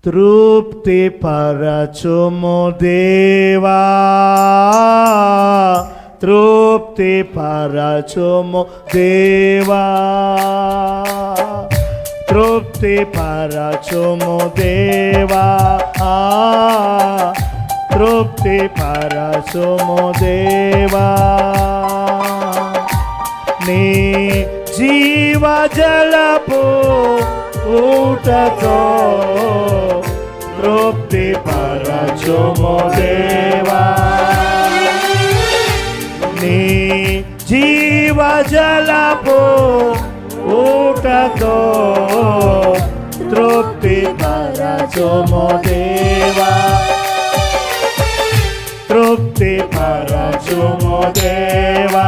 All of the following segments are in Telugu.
తృప్తి పరచుము దేవా, తృప్తి పరచుము దేవా, తృప్తి పరచుము దేవా, తృప్తి పరచుము దేవా. నీ జీవజలపు ఊటతో తృప్తి పరచుము దేవా, నీ జీవజలపు ఊటతో తృప్తి పరచుము దేవా, తృప్తి పరచుము దేవా,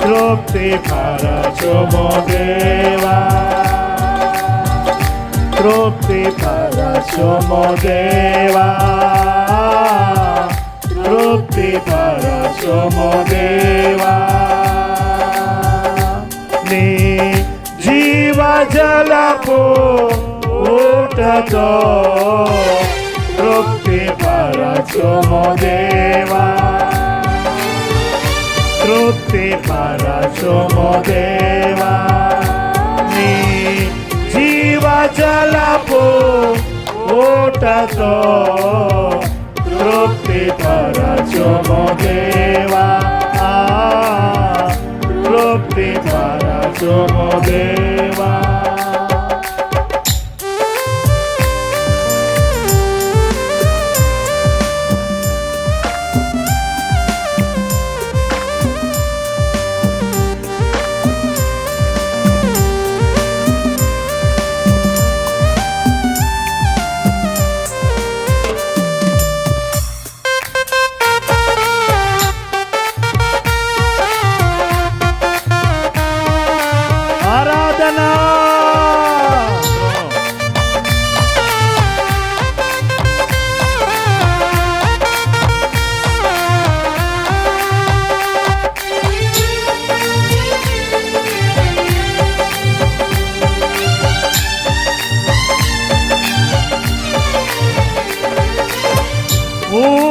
తృప్తి పరచుము దేవా, తృప్తి పరచుము దేవా, తృప్తి పరచుము దేవా. నీ జీవజలపు ఊటతో తృప్తి పరచుము దేవా, తృప్తి పరచుము దేవా. నీ జీవజలపు ఊటతో తృప్తి పరచుము దేవా, తృప్తి పరచుము దేవా.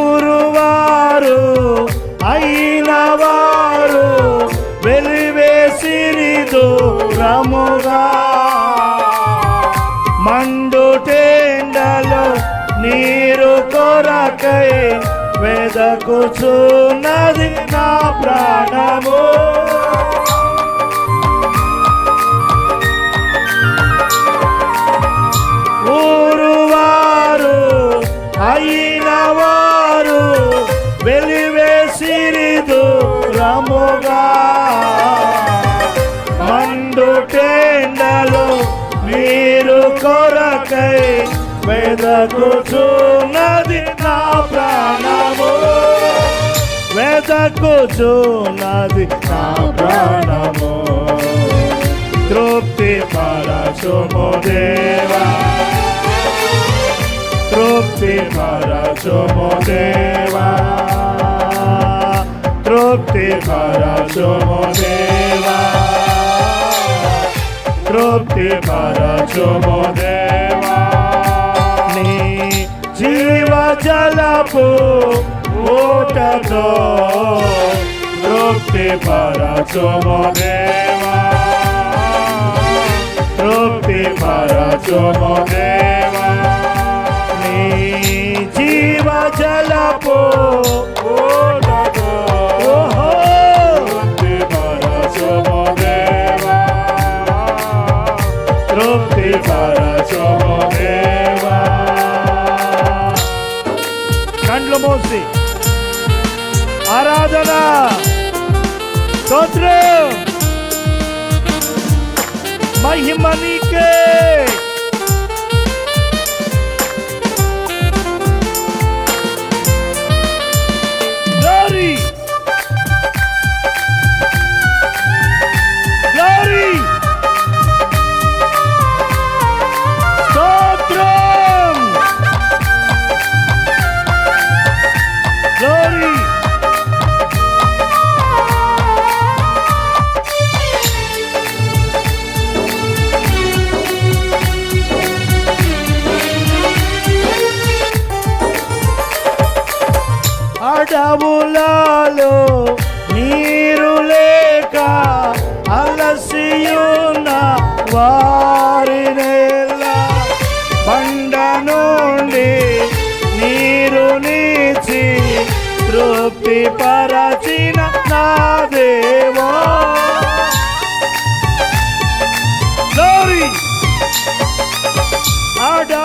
ఊరువారు అయిన వారు వెలివేసిరి దూరముగా, మండుటెండలో నీరు కొరకై వెదకుచున్నది నా ప్రాణము. ఊరువారు అయిన వారు వెలివేసిరి దూరముగా, మండుటెండలో నీరు కొరకై వెదకుచున్నది నా ప్రాణము, వెదకుచున్నది నా ప్రాణము. తృప్తి పరచుము దేవా, తృప్తి పరచుము దేవా, తృప్తి పరచుము దేవా, తృప్తి పరచుము దేవా. నీ జీవజలపు ఊటతో తృప్తి పరచుము దేవా, తృప్తి పరచుము దేవా. నీ జీవజలపు ఊటతో తృప్తి పరచుము దేవా, తృప్తి పరచుము దేవా. కండ్లు మూసి ఆరాధన, స్తోత్రం, మహిమ నీకే. Glory, glory, స్తోత్రం, glory.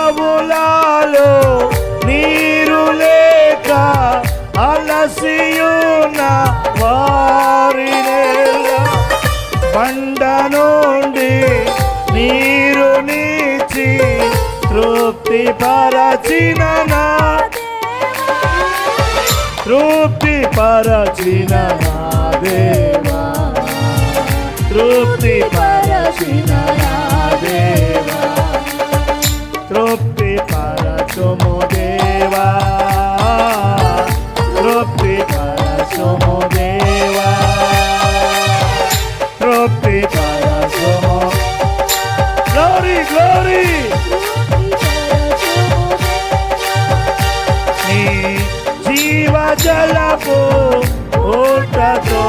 అడవులలో నీరు లేక అలసియున్న వారినేలా బండ నుండి నీరు నీచి తృప్తి పరచిన తృప్తి పరచిన నా దేవా, తృప్తి పరచిన నా దేవా, తృప్తి పరచుము దేవా, తృప్తి పరచుము దేవా, తృప్తి పరచుము. Glory glory. నీ జీవ జలపు ఊటతో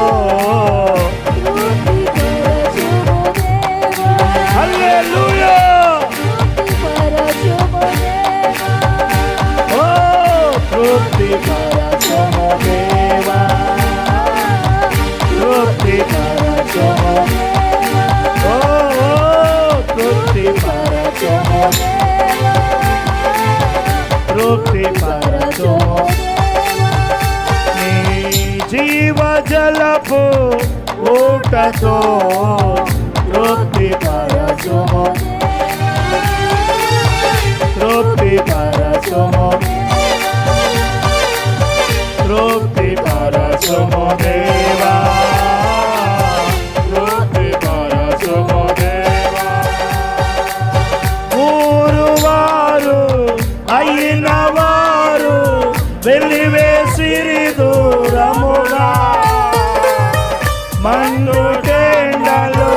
హల్లెలూయా. ఓ తృప్తి పరచుము దేవా, తృప్తి పరచుము. ఓ తృప్తి పరచుము, తృప్తి పరచుము. నీ జీవ జలపు ఊటతో తృప్తి పరచుము, తృప్తి పరచుము, తృప్తి పరచుము దేవా, తృప్తి పరచుము దేవా. ఊరువారు అయిన వారు వెలివేసిరి దూరముగా, మన్ను టెండలు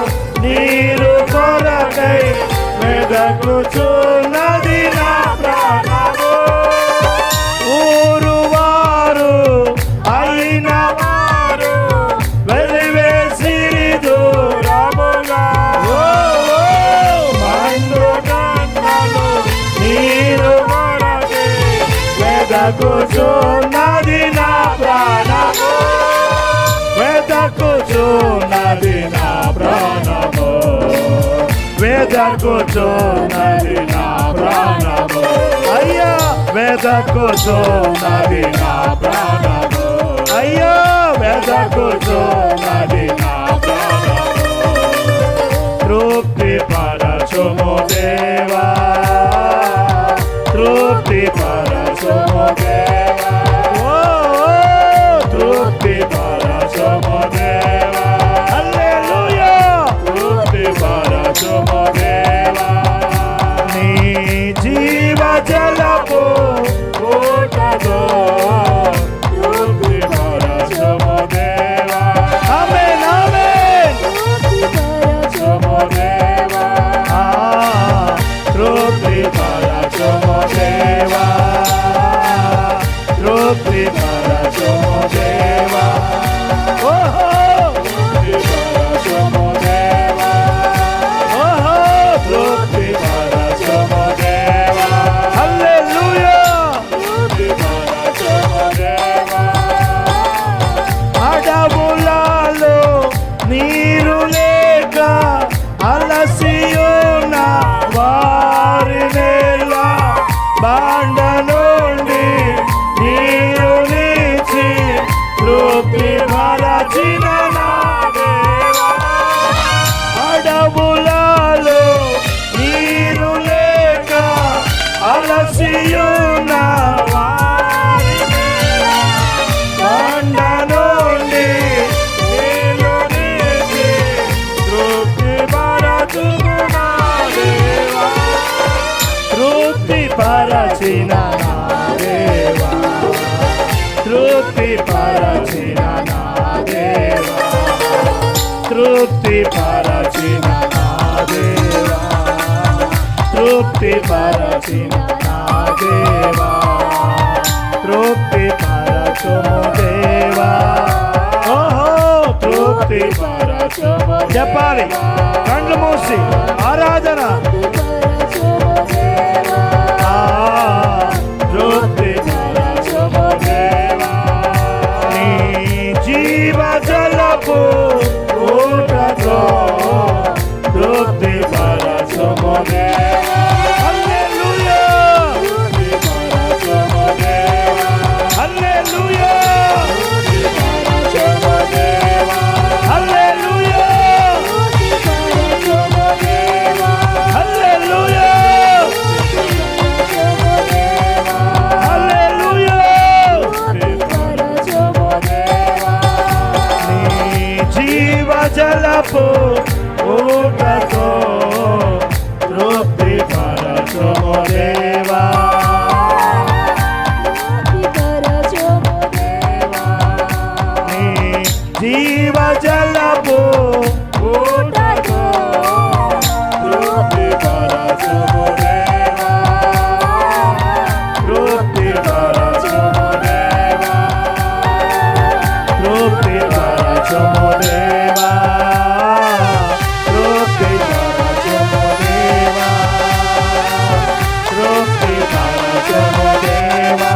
నీరు కొరకై వెదకుచున్నది నా ప్రాణము. ఊరువారు అయిన వారు వెలివేసిరి దూరముగా, మన్ను టెండలు నీరు కొరకై వెదకుచున్నది నా ప్రాణము, వెదకుచున్నది నా ప్రాణము, వెదకుచున్నది నా ప్రాణము. అయ్యా వెదకుచున్నది నా ప్రాణము, అయ్యా వెదకుచున్నది నా ప్రాణము. తృప్తి పరచుము దేవా, తృప్తి పరచుము దేవా, ఓ తృప్తి పరచుము దేవా. హల్లెలూయా. తృప్తి పరచుము దేవా. నీ జీవ జలపు ఊటతో తృప్తి పరచుము దేవా. ఆమేన్ ఆమేన్. పరచుము దేవా, తృప్తి పరచుము దేవా, తృప్తి పరచుము దేవా. ఓహో తృప్తి పరచుము దేవా, ఓహో తృప్తి పరచుము దేవా. హల్లెలూయా. తృప్తి పరచుము దేవా. అడవులలో నీరు లేక అలసియున్న వారినేలా బండ నుండి నీరు నీచి తృప్తి పరచిన నా దేవా. అడవులలో నీరు లేక అలసియున్న వారినేలా బండ నుండి నీరు నీచి తృప్తి పరచును నా దేవా, తృప్తి పరచిన నా దేవా, తృప్తి పరచిన నా దేవా, తృప్తి పరచిన నా దేవా, తృప్తి పరచిన నా దేవా, తృప్తి పరచుము దేవా. ఓహో తృప్తి పరచుము. చెప్పాలి కళ్ళు మూసి ఆరాధన. తృప్తి పరచుము దేవా. నీ జీవ జలపు ఊటతో తృప్తి పరచుము దేవా. హల్లెలూయా. పరచుము దేవా నీ జీవ జలపు ఊటతో తృప్తి పరచుము దేవా తృప్తి పరచుము దేవా తృప్తి పరచుము దేవా తృప్తి పరచుము దేవా తృప్తి పరచుము దేవా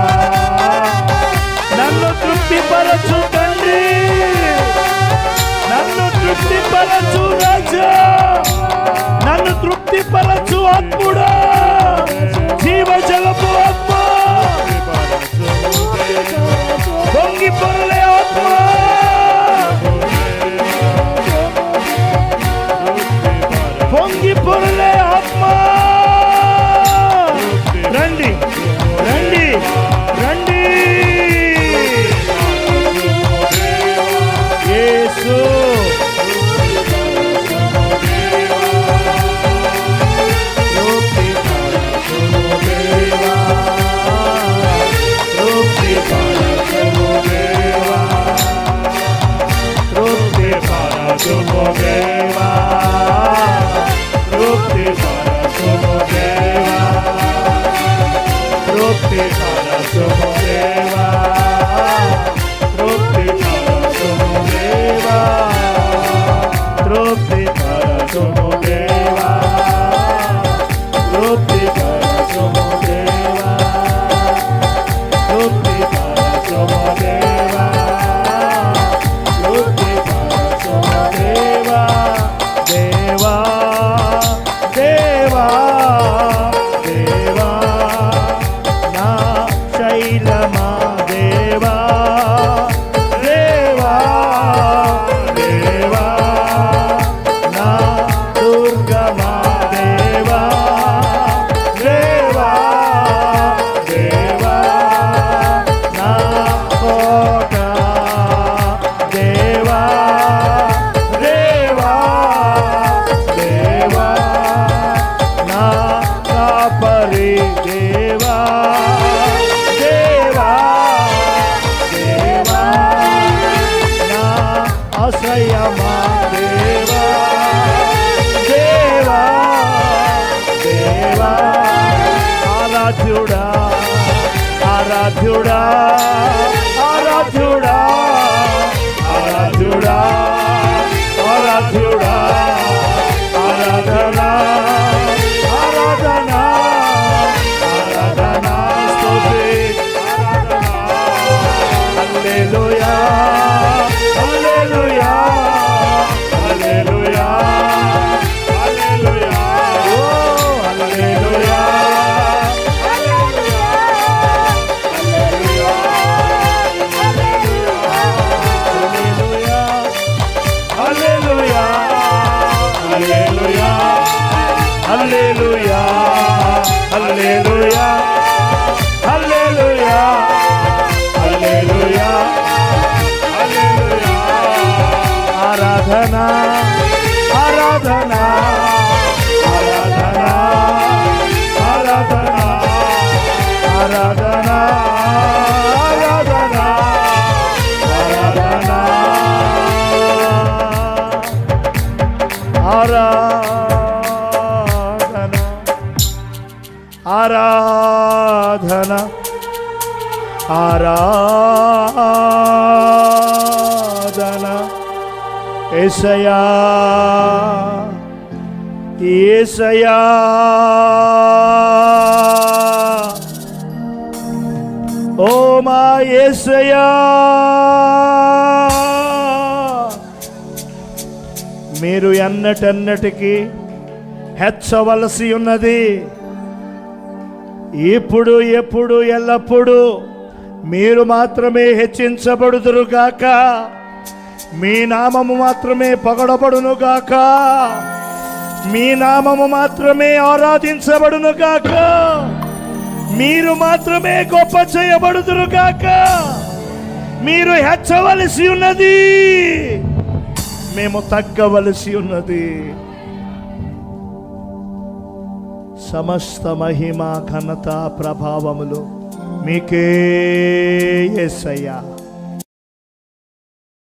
నన్ను తృప్తిపరచు తండ్రి నన్ను తృప్తిపరచు రాజా నన్ను తృప్తిపరచు ఆత్ముడా జీవజలపు ఆత్మ పొంగి పొరలే ఆత్మ పొంగి పొరలే ఆత్మ రండి రండి రండి యేసు తృప్తి పరచుము దేవా తృప్తి పరచుము దేవా తృప్తి పరచుము దేవా తృప్తి పరచుము దేవా తృప్తి పరచుము దేవా తృప్తి పరచుము దేవా తృప్తి పరచుము దేవా తృప్తి పరచుము దేవా తృప్తి పరచుము దేవా తృప్తి పరచుము దేవా దేవా దేవా దేవా నా శైలమా దేవా దేవా దేవా నా దుర్గమా దేవా దేవా దేవా నా కోట దేవా దేవా దేవా నా కాపరి దేవా దేవా దేవా నా ఆశ్రయమా దేవా దేవా దేవా ఆరాధ్యుడా ఆరాధ్యుడా ఆరాధ్యుడా ఆరాధ్యుడా ఆరాధ్యుడా ఆరాధనా ఆరాధనా ఆరాధనా స్తుతి ఆరాధనా హల్లెలూయా హల్లెలూయా హల్లెలూయా హల్లెలూయా ఓ హల్లెలూయా హల్లెలూయా హల్లెలూయా హల్లెలూయా హల్లెలూయా హల్లెలూయా హల్లెలూయా హల్లెలూయా హల్లెలూయా ఆరాధనా ఆరాధనా ఆరాధనా ఆరాధనా ఆరాధనా ఆరాధనా ఆరాధనా ఆరాధన ఆరాధన యేసయ్యా యేసయ్యా ఓ మా యేసయ్యా మీరు ఎన్నటన్నటికీ హెచ్చవలసి ఉన్నది. ఇప్పుడు ఎప్పుడు ఎల్లప్పుడు మీరు మాత్రమే హెచ్చించబడుదురుగాక, మీ నామము మాత్రమే పొగడబడునుగాక, మీ నామము మాత్రమే ఆరాధించబడునుగాక, మీరు మాత్రమే గొప్ప చేయబడుదురుగాక. మీరు హెచ్చవలసి ఉన్నది, మేము తగ్గవలసి ఉన్నది. సమస్త మహిమ ఘనత ప్రభావములు మీకే యేసయ్యా.